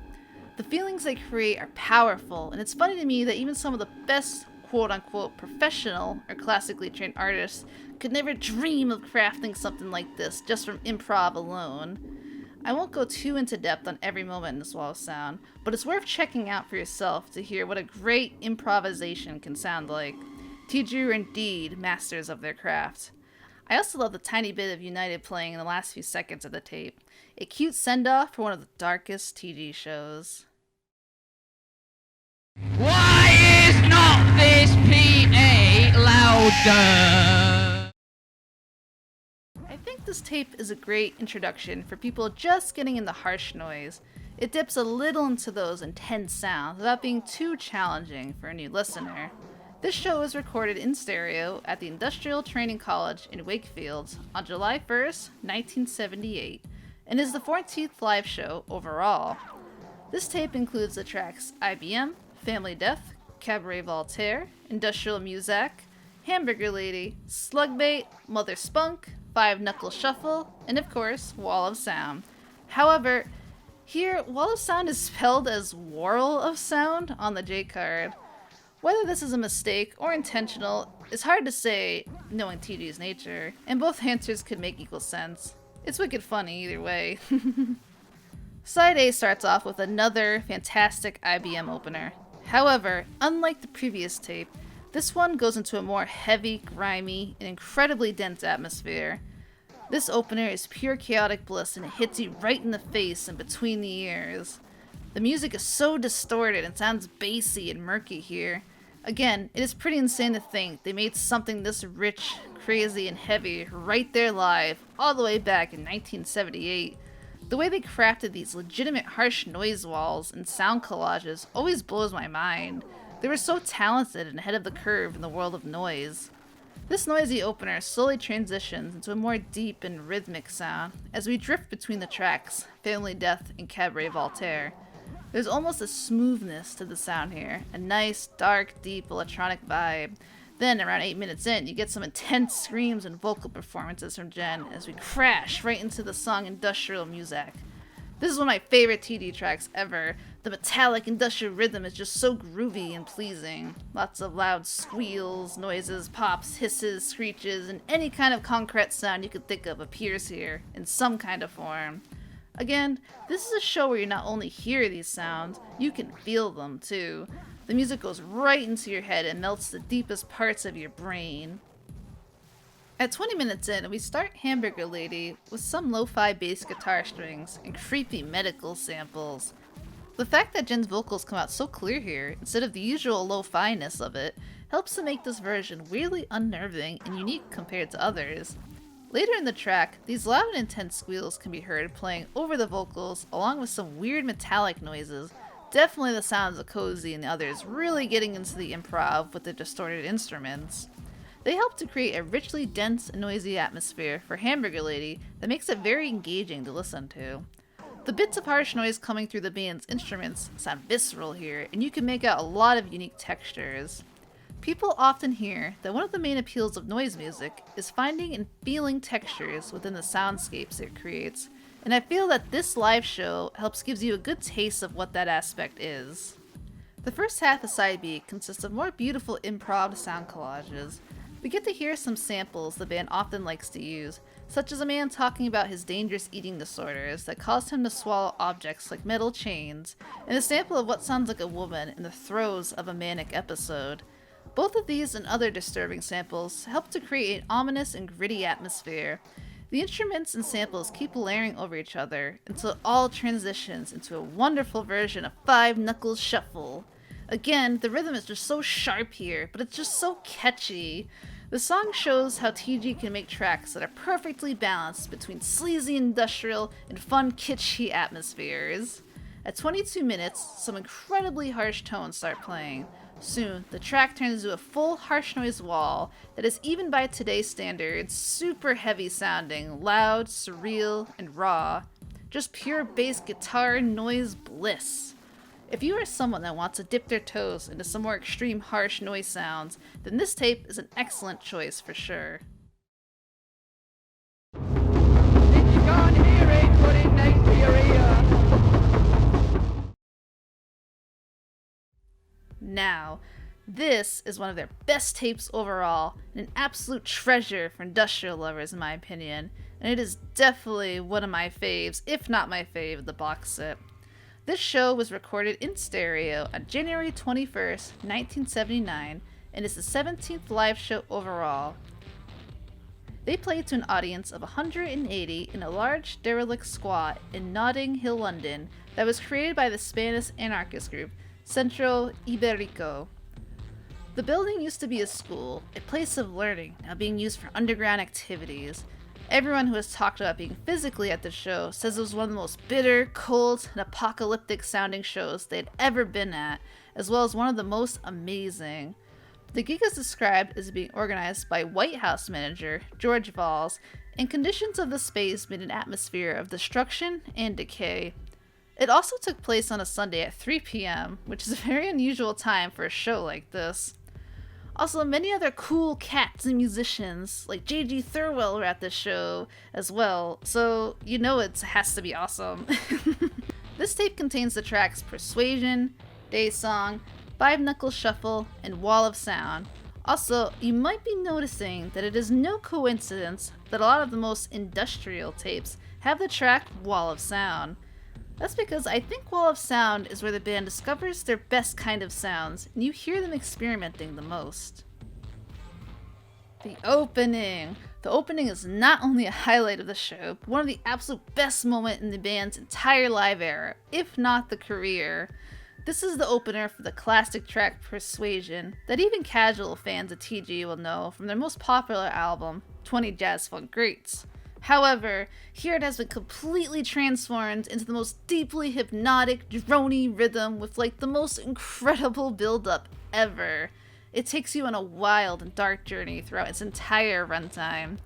The feelings they create are powerful, and it's funny to me that even some of the best quote-unquote professional or classically trained artists could never dream of crafting something like this just from improv alone. I won't go too into depth on every moment in this wall of sound, but it's worth checking out for yourself to hear what a great improvisation can sound like. TG are indeed masters of their craft. I also love the tiny bit of United playing in the last few seconds of the tape. A cute send-off for one of the darkest TG shows. Why is not this PA louder. I think this tape is a great introduction for people just getting into harsh noise. It dips a little into those intense sounds without being too challenging for a new listener. This show was recorded in stereo at the Industrial Training College in Wakefield on July 1st, 1978, and is the 14th live show overall. This tape includes the tracks IBM, Family Death, Cabaret Voltaire, Industrial Muzak, Hamburger Lady, Slugbait, Mother Spunk, Five Knuckle Shuffle, and of course, Wall of Sound. However, here, Wall of Sound is spelled as Whorl of Sound on the J card. Whether this is a mistake or intentional is hard to say, knowing TG's nature, and both answers could make equal sense. It's wicked funny either way. Side A starts off with another fantastic IBM opener. However, unlike the previous tape, this one goes into a more heavy, grimy, and incredibly dense atmosphere. This opener is pure chaotic bliss and it hits you right in the face and between the ears. The music is so distorted and sounds bassy and murky here. Again, it is pretty insane to think they made something this rich, crazy, and heavy right there live, all the way back in 1978. The way they crafted these legitimate harsh noise walls and sound collages always blows my mind. They were so talented and ahead of the curve in the world of noise. This noisy opener slowly transitions into a more deep and rhythmic sound as we drift between the tracks, Family Death and Cabaret Voltaire. There's almost a smoothness to the sound here, a nice, dark, deep electronic vibe. Then, around 8 minutes in, you get some intense screams and vocal performances from Jen as we crash right into the song Industrial Muzak. This is one of my favorite TD tracks ever. The metallic industrial rhythm is just so groovy and pleasing. Lots of loud squeals, noises, pops, hisses, screeches, and any kind of concrete sound you could think of appears here in some kind of form. Again, this is a show where you not only hear these sounds, you can feel them too. The music goes right into your head and melts the deepest parts of your brain. At 20 minutes in, we start Hamburger Lady with some lo-fi bass guitar strings and creepy medical samples. The fact that Jen's vocals come out so clear here, instead of the usual lo-fi-ness of it, helps to make this version weirdly unnerving and unique compared to others. Later in the track, these loud and intense squeals can be heard playing over the vocals along with some weird metallic noises. Definitely the sounds of Cozy and the others really getting into the improv with the distorted instruments. They help to create a richly dense and noisy atmosphere for Hamburger Lady that makes it very engaging to listen to. The bits of harsh noise coming through the band's instruments sound visceral here, and you can make out a lot of unique textures. People often hear that one of the main appeals of noise music is finding and feeling textures within the soundscapes it creates, and I feel that this live show helps gives you a good taste of what that aspect is. The first half of Side B consists of more beautiful improv sound collages. We get to hear some samples the band often likes to use, such as a man talking about his dangerous eating disorders that caused him to swallow objects like metal chains, and a sample of what sounds like a woman in the throes of a manic episode. Both of these and other disturbing samples help to create an ominous and gritty atmosphere. The instruments and samples keep layering over each other until it all transitions into a wonderful version of Five Knuckle Shuffle. Again, the rhythm is just so sharp here, but it's just so catchy. The song shows how TG can make tracks that are perfectly balanced between sleazy industrial and fun kitschy atmospheres. At 22 minutes, some incredibly harsh tones start playing. Soon, the track turns into a full harsh noise wall that is, even by today's standards, super heavy sounding, loud, surreal, and raw. Just pure bass guitar noise bliss. If you are someone that wants to dip their toes into some more extreme harsh noise sounds, then this tape is an excellent choice for sure. If you can't hear it, put it next to your ear. Now, this is one of their best tapes overall, and an absolute treasure for industrial lovers in my opinion, and it is definitely one of my faves, if not my fave, of the box set. This show was recorded in stereo on January 21st, 1979, and is the 17th live show overall. They played to an audience of 180 in a large derelict squat in Notting Hill, London, that was created by the Spanish anarchist group Centro Ibérico. The building used to be a school, a place of learning, now being used for underground activities. Everyone who has talked about being physically at the show says it was one of the most bitter, cold, and apocalyptic sounding shows they'd ever been at, as well as one of the most amazing. The gig is described as being organized by White House manager George Valls, and conditions of the space made an atmosphere of destruction and decay. It also took place on a Sunday at 3 p.m., which is a very unusual time for a show like this. Also, many other cool cats and musicians, like J.G. Thirlwell, were at this show as well, so you know it has to be awesome. This tape contains the tracks Persuasion, Day Song, Five Knuckle Shuffle, and Wall of Sound. Also, you might be noticing that it is no coincidence that a lot of the most industrial tapes have the track Wall of Sound. That's because I think Wall of Sound is where the band discovers their best kind of sounds, and you hear them experimenting the most. The opening! The opening is not only a highlight of the show, but one of the absolute best moments in the band's entire live era, if not the career. This is the opener for the classic track Persuasion, that even casual fans of TG will know from their most popular album, 20 Jazz Funk Greats. However, here it has been completely transformed into the most deeply hypnotic, droney rhythm with like the most incredible build-up ever. It takes you on a wild and dark journey throughout its entire runtime.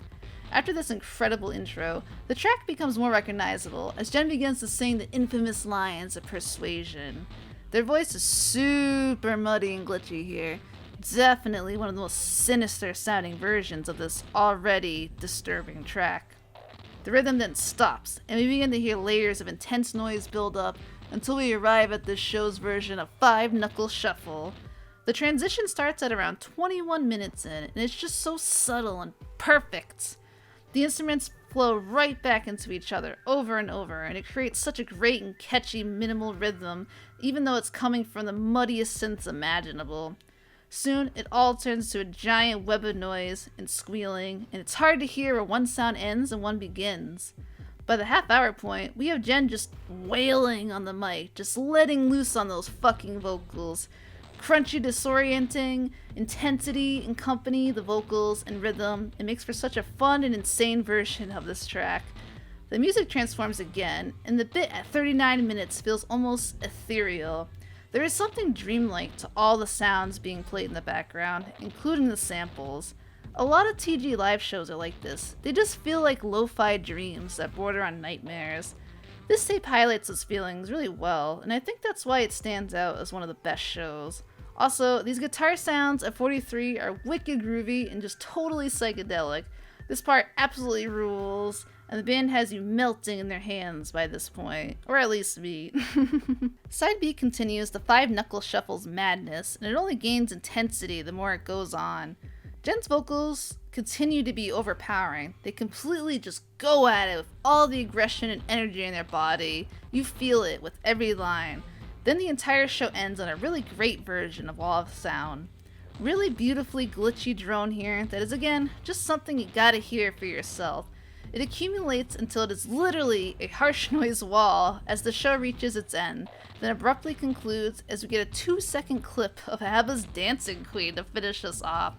After this incredible intro, the track becomes more recognizable as Jen begins to sing the infamous lines of Persuasion. Their voice is super muddy and glitchy here. Definitely one of the most sinister sounding versions of this already disturbing track. The rhythm then stops, and we begin to hear layers of intense noise build up until we arrive at this show's version of Five Knuckle Shuffle. The transition starts at around 21 minutes in, and it's just so subtle and perfect. The instruments flow right back into each other over and over, and it creates such a great and catchy minimal rhythm, even though it's coming from the muddiest synths imaginable. Soon, it all turns to a giant web of noise and squealing, and it's hard to hear where one sound ends and one begins. By the half-hour point, we have Jen just wailing on the mic, just letting loose on those fucking vocals. Crunchy, disorienting, intensity accompany the vocals and rhythm. It makes for such a fun and insane version of this track. The music transforms again, and the bit at 39 minutes feels almost ethereal. There is something dreamlike to all the sounds being played in the background, including the samples. A lot of TG live shows are like this. They just feel like lo-fi dreams that border on nightmares. This tape highlights those feelings really well, and I think that's why it stands out as one of the best shows. Also, these guitar sounds at 43 are wicked groovy and just totally psychedelic. This part absolutely rules, and the band has you melting in their hands by this point, or at least me. Side B continues the Five Knuckle Shuffle's madness, and it only gains intensity the more it goes on. Jen's vocals continue to be overpowering. They completely just go at it with all the aggression and energy in their body. You feel it with every line. Then the entire show ends on a really great version of Wall of Sound. Really beautifully glitchy drone here that is again just something you gotta hear for yourself. It accumulates until it is literally a harsh noise wall as the show reaches its end, then abruptly concludes as we get a 2-second clip of ABBA's Dancing Queen to finish us off.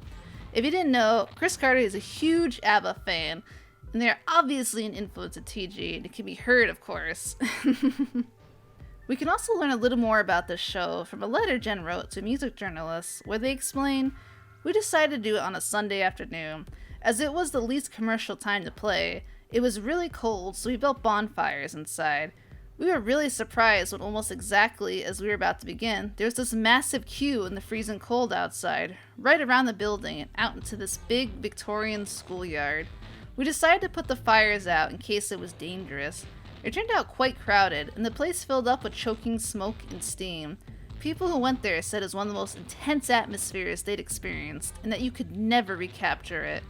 If you didn't know, Chris Carter is a huge ABBA fan, and they are obviously an influence at TG, and it can be heard, of course. We can also learn a little more about this show from a letter Jen wrote to music journalists, where they explain, "We decided to do it on a Sunday afternoon, as it was the least commercial time to play. It was really cold, so we built bonfires inside. We were really surprised when almost exactly as we were about to begin, there was this massive queue in the freezing cold outside, right around the building and out into this big Victorian schoolyard. We decided to put the fires out in case it was dangerous. It turned out quite crowded, and the place filled up with choking smoke and steam. People who went there said it was one of the most intense atmospheres they'd experienced, and that you could never recapture it.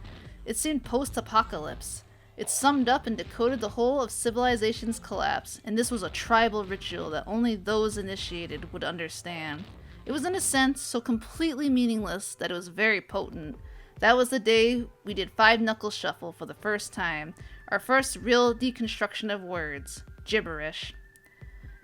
It seemed post-apocalypse. It summed up and decoded the whole of civilization's collapse, and this was a tribal ritual that only those initiated would understand. It was in a sense so completely meaningless that it was very potent. That was the day we did Five Knuckle Shuffle for the first time, our first real deconstruction of words, gibberish."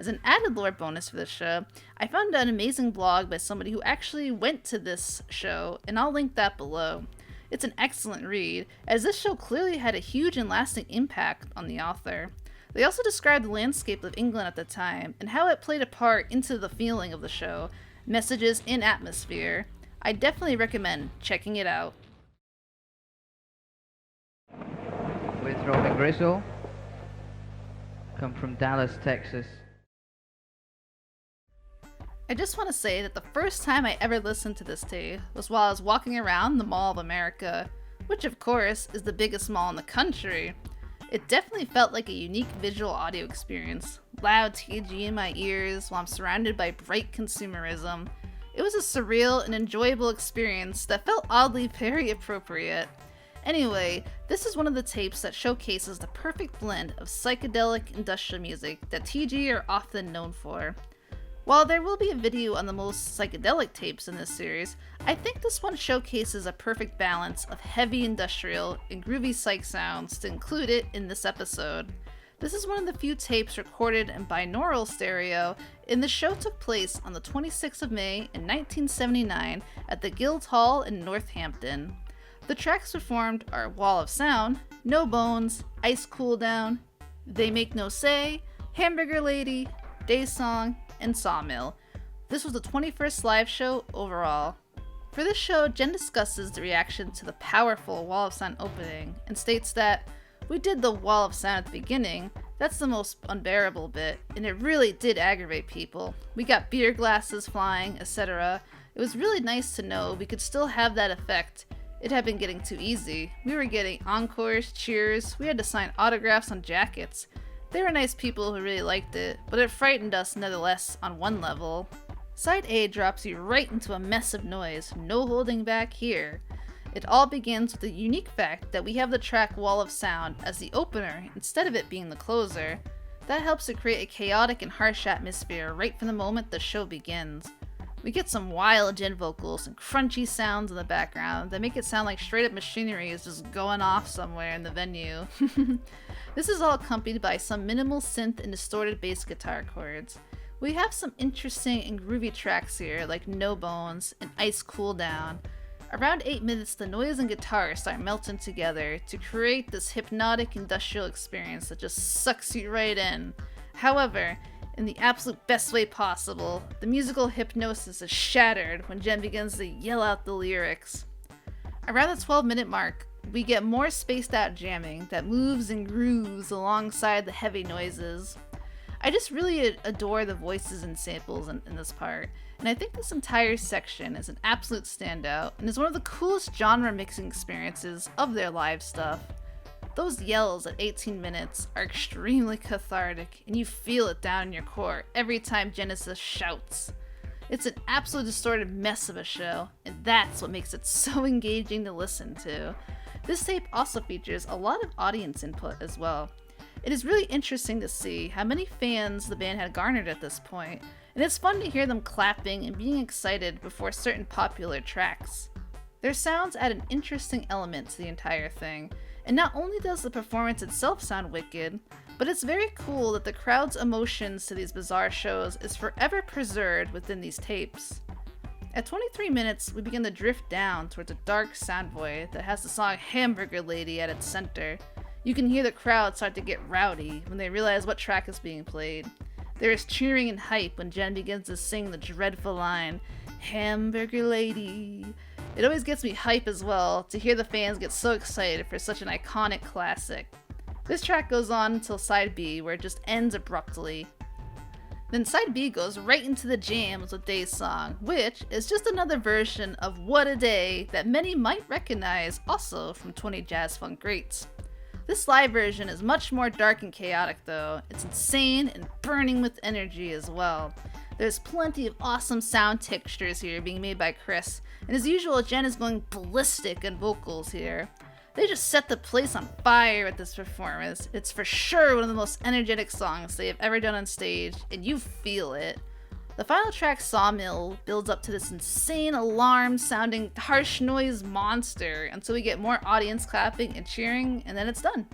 As an added lore bonus for this show, I found an amazing blog by somebody who actually went to this show, and I'll link that below. It's an excellent read, as this show clearly had a huge and lasting impact on the author. They also described the landscape of England at the time, and how it played a part into the feeling of the show, messages, and atmosphere. I definitely recommend checking it out. We're Throbbing Gristle. Come from Dallas, Texas. I just want to say that the first time I ever listened to this tape was while I was walking around the Mall of America, which of course is the biggest mall in the country. It definitely felt like a unique visual audio experience, loud TG in my ears while I'm surrounded by bright consumerism. It was a surreal and enjoyable experience that felt oddly very appropriate. Anyway, this is one of the tapes that showcases the perfect blend of psychedelic industrial music that TG are often known for. While there will be a video on the most psychedelic tapes in this series, I think this one showcases a perfect balance of heavy industrial and groovy psych sounds to include it in this episode. This is one of the few tapes recorded in binaural stereo, and the show took place on the 26th of May in 1979 at the Guildhall in Northampton. The tracks performed are Wall of Sound, No Bones, Ice Cool Down, They Make No Say, Hamburger Lady, Day Song, and Sawmill. This was the 21st live show overall. For this show, Jen discusses the reaction to the powerful Wall of Sound opening and states that, "We did the Wall of Sound at the beginning, that's the most unbearable bit, and it really did aggravate people. We got beer glasses flying, etc. It was really nice to know we could still have that effect. It had been getting too easy. We were getting encores, cheers, we had to sign autographs on jackets. They were nice people who really liked it, but it frightened us nevertheless on one level." Side A drops you right into a mess of noise, no holding back here. It all begins with the unique fact that we have the track Wall of Sound as the opener instead of it being the closer. That helps to create a chaotic and harsh atmosphere right from the moment the show begins. We get some wild Jen vocals and crunchy sounds in the background that make it sound like straight up machinery is just going off somewhere in the venue. This is all accompanied by some minimal synth and distorted bass guitar chords. We have some interesting and groovy tracks here like No Bones and Ice Cool Down. Around 8 minutes, the noise and guitar start melting together to create this hypnotic industrial experience that just sucks you right in. However, in the absolute best way possible, the musical hypnosis is shattered when Jen begins to yell out the lyrics. Around the 12-minute mark, we get more spaced out jamming that moves and grooves alongside the heavy noises. I just really adore the voices and samples in this part, and I think this entire section is an absolute standout and is one of the coolest genre mixing experiences of their live stuff. Those yells at 18 minutes are extremely cathartic, and you feel it down in your core every time Genesis shouts. It's an absolute distorted mess of a show, and that's what makes it so engaging to listen to. This tape also features a lot of audience input as well. It is really interesting to see how many fans the band had garnered at this point, and it's fun to hear them clapping and being excited before certain popular tracks. Their sounds add an interesting element to the entire thing, and not only does the performance itself sound wicked, but it's very cool that the crowd's emotions to these bizarre shows is forever preserved within these tapes. At 23 minutes, we begin to drift down towards a dark sound void that has the song Hamburger Lady at its center. You can hear the crowd start to get rowdy when they realize what track is being played. There is cheering and hype when Jen begins to sing the dreadful line, "Hamburger Lady." It always gets me hype as well to hear the fans get so excited for such an iconic classic. This track goes on until side B, where it just ends abruptly. Then side B goes right into the jams with Day's song, which is just another version of What a Day that many might recognize also from 20 Jazz Funk Greats. This live version is much more dark and chaotic though. It's insane and burning with energy as well. There's plenty of awesome sound textures here being made by Chris, and as usual, Jen is going ballistic in vocals here. They just set the place on fire with this performance. It's for sure one of the most energetic songs they have ever done on stage, and you feel it. The final track, Sawmill, builds up to this insane alarm-sounding harsh noise monster until we get more audience clapping and cheering, and then it's done.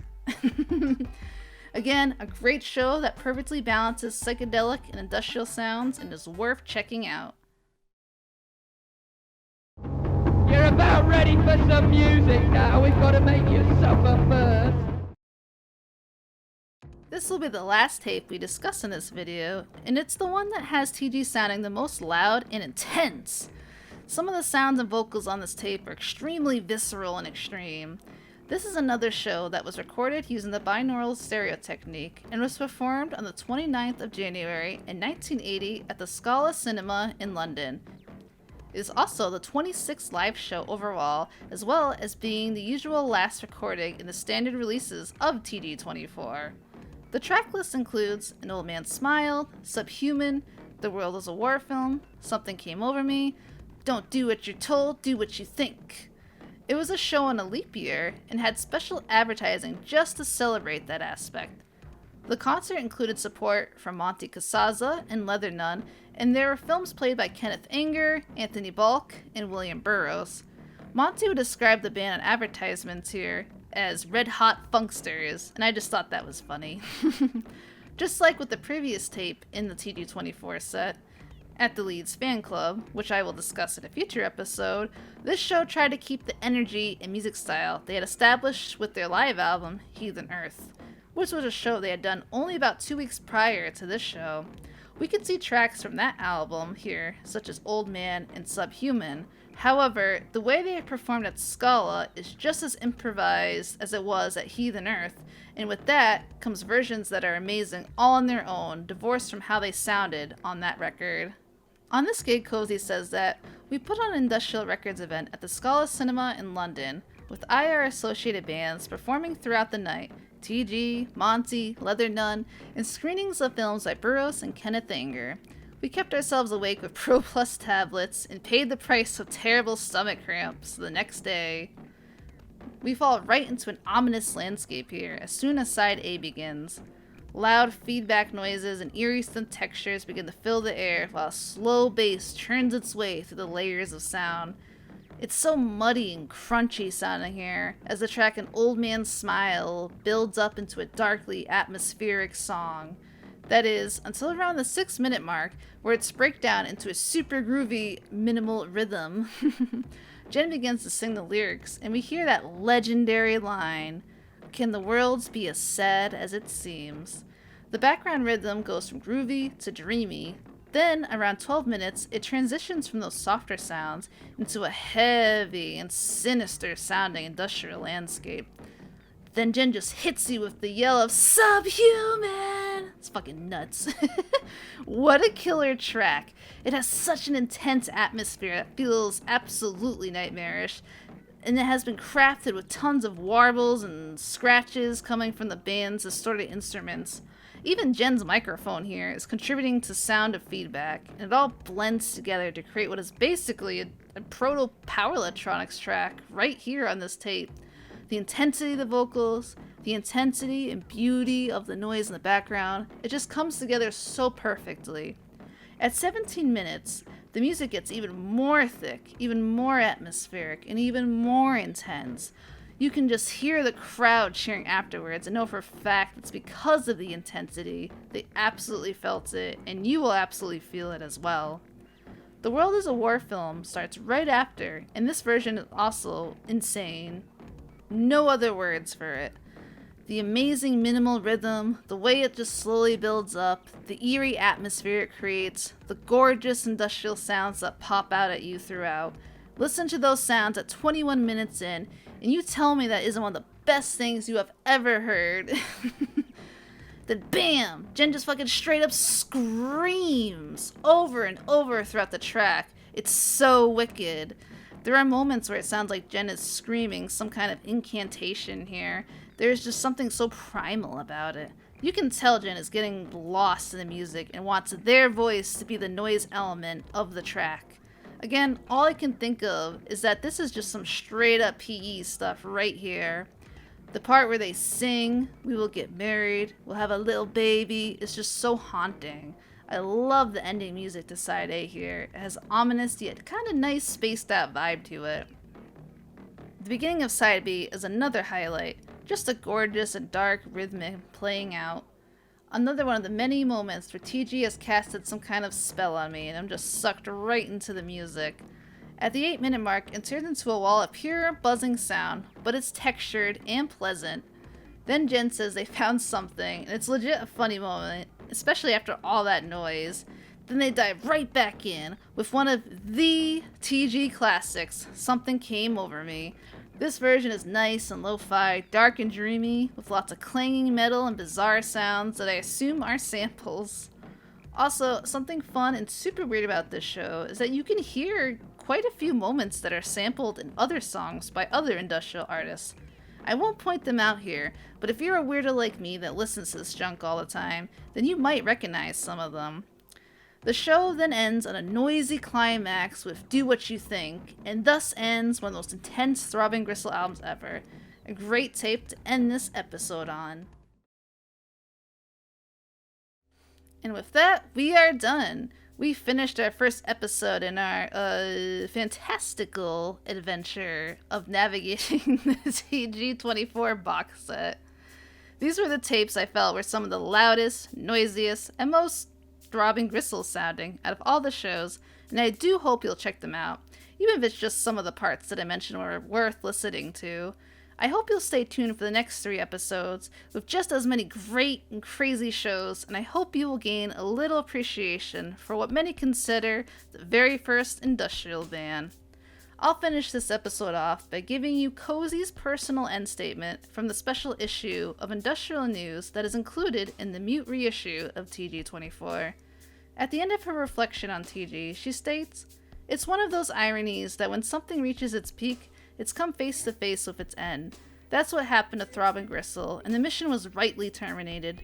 Again, a great show that perfectly balances psychedelic and industrial sounds and is worth checking out. You're about ready for some music now. We've got to make you suffer first. This will be the last tape we discuss in this video, and it's the one that has TG sounding the most loud and intense. Some of the sounds and vocals on this tape are extremely visceral and extreme. This is another show that was recorded using the binaural stereo technique and was performed on the 29th of January in 1980 at the Scala Cinema in London. It is also the 26th live show overall, as well as being the usual last recording in the standard releases of TG24. The track list includes An Old Man Smiled, Subhuman, The World is a War Film, Something Came Over Me, Don't Do What You're Told, Do What You Think. It was a show on a leap year and had special advertising just to celebrate that aspect. The concert included support from Monty Casazza and Leather Nun, and there were films played by Kenneth Anger, Anthony Balk, and William Burroughs. Monty would describe the band on advertisements here as Red Hot Funksters, and I just thought that was funny. Just like with the previous tape in the TG24 set, at the Leeds fan club, which I will discuss in a future episode, this show tried to keep the energy and music style they had established with their live album, Heathen Earth, which was a show they had done only about 2 weeks prior to this show. We can see tracks from that album here, such as Old Man and Subhuman. However, the way they performed at Scala is just as improvised as it was at Heathen Earth, and with that comes versions that are amazing all on their own, divorced from how they sounded on that record. On this gig, Cozy says that we put on an industrial records event at the Scala Cinema in London, with IR associated bands performing throughout the night, TG, Monty, Leather Nun, and screenings of films by Burroughs and Kenneth Anger. We kept ourselves awake with Pro Plus tablets and paid the price of terrible stomach cramps the next day. We fall right into an ominous landscape here as soon as side A begins. Loud feedback noises and eerie synth textures begin to fill the air while a slow bass churns its way through the layers of sound. It's so muddy and crunchy sounding here, as the track An Old Man's Smile builds up into a darkly atmospheric song. That is, until around the 6-minute mark, where it's break down into a super groovy minimal rhythm. Jen begins to sing the lyrics, and we hear that legendary line, "Can the world be as sad as it seems?" The background rhythm goes from groovy to dreamy. Then, around 12 minutes, it transitions from those softer sounds into a heavy and sinister sounding industrial landscape. Then Jen just hits you with the yell of "Subhuman!" It's fucking nuts. What a killer track. It has such an intense atmosphere that feels absolutely nightmarish, and it has been crafted with tons of warbles and scratches coming from the band's distorted instruments. Even Jen's microphone here is contributing to sound of feedback, and it all blends together to create what is basically a proto-power electronics track right here on this tape. The intensity of the vocals, the intensity and beauty of the noise in the background, it just comes together so perfectly. At 17 minutes, the music gets even more thick, even more atmospheric, and even more intense. You can just hear the crowd cheering afterwards and know for a fact it's because of the intensity. They absolutely felt it, and you will absolutely feel it as well. The World is a War Film starts right after, and this version is also insane. No other words for it. The amazing minimal rhythm, the way it just slowly builds up, the eerie atmosphere it creates, the gorgeous industrial sounds that pop out at you throughout. Listen to those sounds at 21 minutes in, and you tell me that isn't one of the best things you have ever heard. Then bam! Jen just fucking straight up screams over and over throughout the track. It's so wicked. There are moments where it sounds like Jen is screaming some kind of incantation here. There's just something so primal about it. You can tell Jen is getting lost in the music and wants their voice to be the noise element of the track. Again, all I can think of is that this is just some straight up PE stuff right here. The part where they sing, "We will get married, we'll have a little baby," is just so haunting. I love the ending music to side A here. It has ominous yet kind of nice spaced out vibe to it. The beginning of side B is another highlight. Just a gorgeous and dark rhythmic playing out. Another one of the many moments where TG has casted some kind of spell on me and I'm just sucked right into the music. At the 8-minute mark, it turns into a wall of pure buzzing sound, but it's textured and pleasant. Then Jen says they found something, and it's legit a funny moment, especially after all that noise. Then they dive right back in with one of the TG classics, Something Came Over Me. This version is nice and lo-fi, dark and dreamy, with lots of clanging metal and bizarre sounds that I assume are samples. Also, something fun and super weird about this show is that you can hear quite a few moments that are sampled in other songs by other industrial artists. I won't point them out here, but if you're a weirdo like me that listens to this junk all the time, then you might recognize some of them. The show then ends on a noisy climax with Do What You Think, and thus ends one of the most intense Throbbing Gristle albums ever. A great tape to end this episode on. And with that, we are done. We finished our first episode in our fantastical adventure of navigating the TG24 box set. These were the tapes I felt were some of the loudest, noisiest, and most Throbbing Gristle sounding out of all the shows, and I do hope you'll check them out, even if it's just some of the parts that I mentioned were worth listening to. I hope you'll stay tuned for the next 3 episodes with just as many great and crazy shows, and I hope you will gain a little appreciation for what many consider the very first industrial band. I'll finish this episode off by giving you Cozy's personal end statement from the special issue of Industrial News that is included in the Mute reissue of TG24. At the end of her reflection on TG, she states, "It's one of those ironies that when something reaches its peak, it's come face to face with its end. That's what happened to Throbbing Gristle, and the mission was rightly terminated.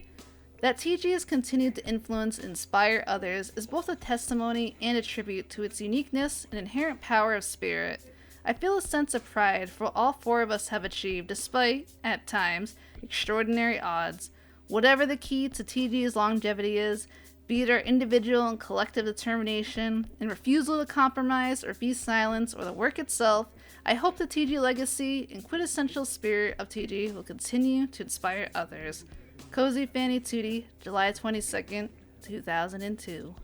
That TG has continued to influence and inspire others is both a testimony and a tribute to its uniqueness and inherent power of spirit. I feel a sense of pride for what all 4 of us have achieved despite, at times, extraordinary odds. Whatever the key to TG's longevity is, be it our individual and collective determination and refusal to compromise or be silenced or the work itself, I hope the TG legacy and quintessential spirit of TG will continue to inspire others." Cozy Fanny Tootie, July 22nd, 2002.